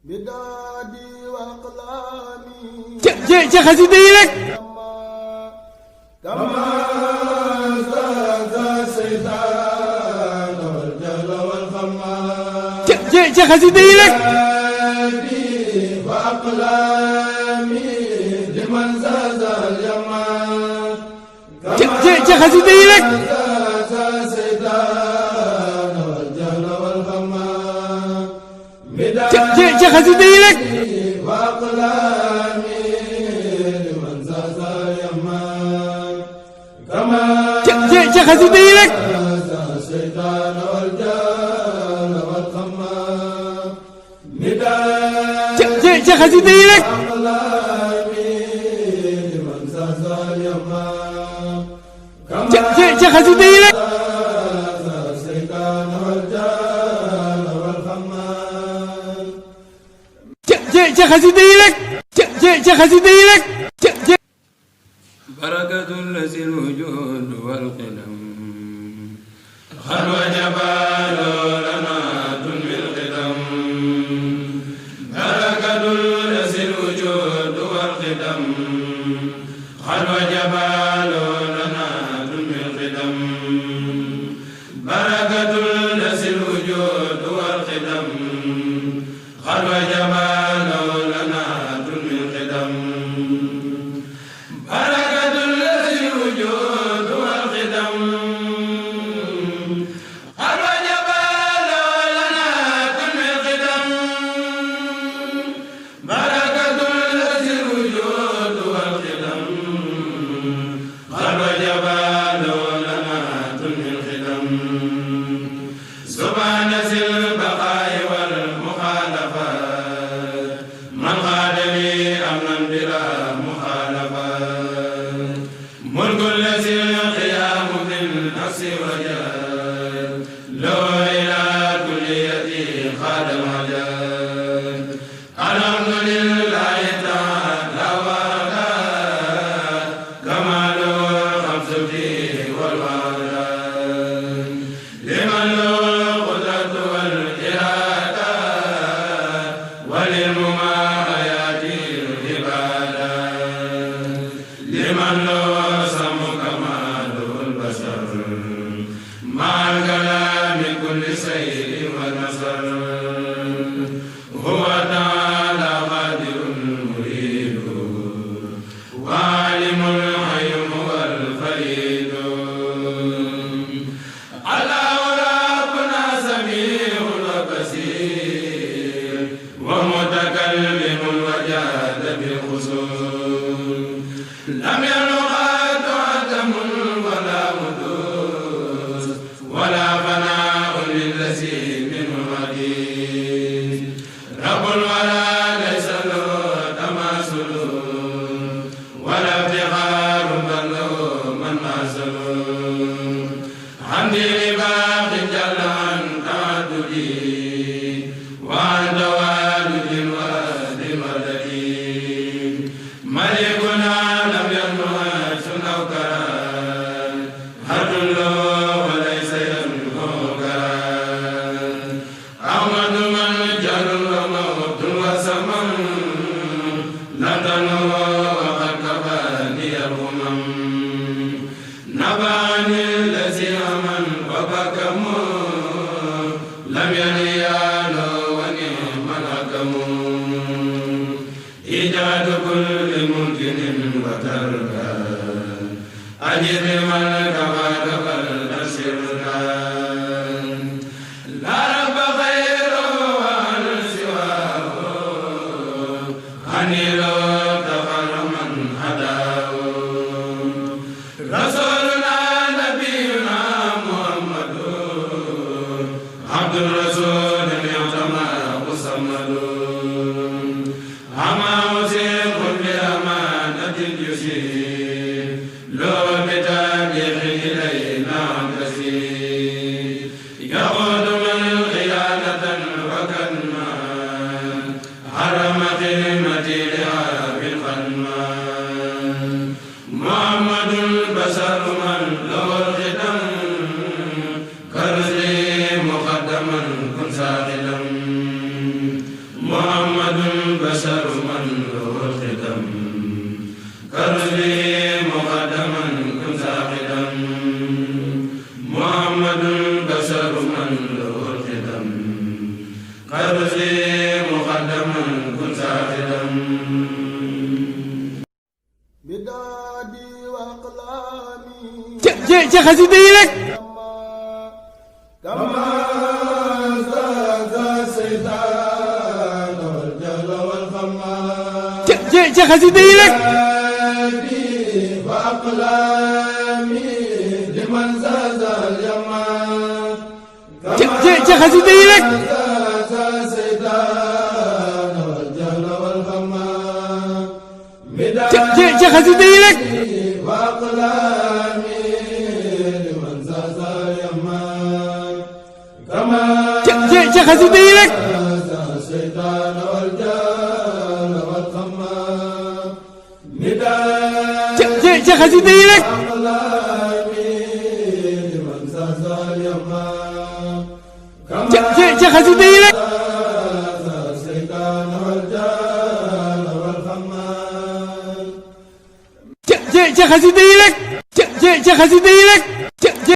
ci xasida yi rek ci xasida yi rek ci xasida yi rek ci xasida yi rek ci xasida yi rek ci xasida yi rek ci xasida yi rek ci xasida yi rek ci xasida yi rek barakatul lazil wujud wal qidam xalwa jabalo lana tun bil qidam barakatul lazil wujud wal qidam xalwa jabalo lana tun bil qidam barakatul lazil wujud wal qidam xalwa jabalo lana tun bil qidam مقدما كن ساقلا محمد بشر من له الختم كرمي مقدما كن ساقدا محمد بشر من له الختم كرمي مقدما كن ساقدا بدادي وأقلامي ci xasida yi rek كما زاد السيطان والجهل والخمار ci xasida yi rek وأقلامي لمن زاد اليمان ci xasida yi rek زاد السيطان والجهل والخمار ci xasida yi rek وأقلامي لمن زاد اليمان كما ci xasida yi rek زاد الشيطان والجهل والخمار ci xasida yi rek أقلامي لمن زاد اليمان كما ci xasida yi rek زاد الشيطان والجهل والخمار ci xasida yi rek ci xasida yi rek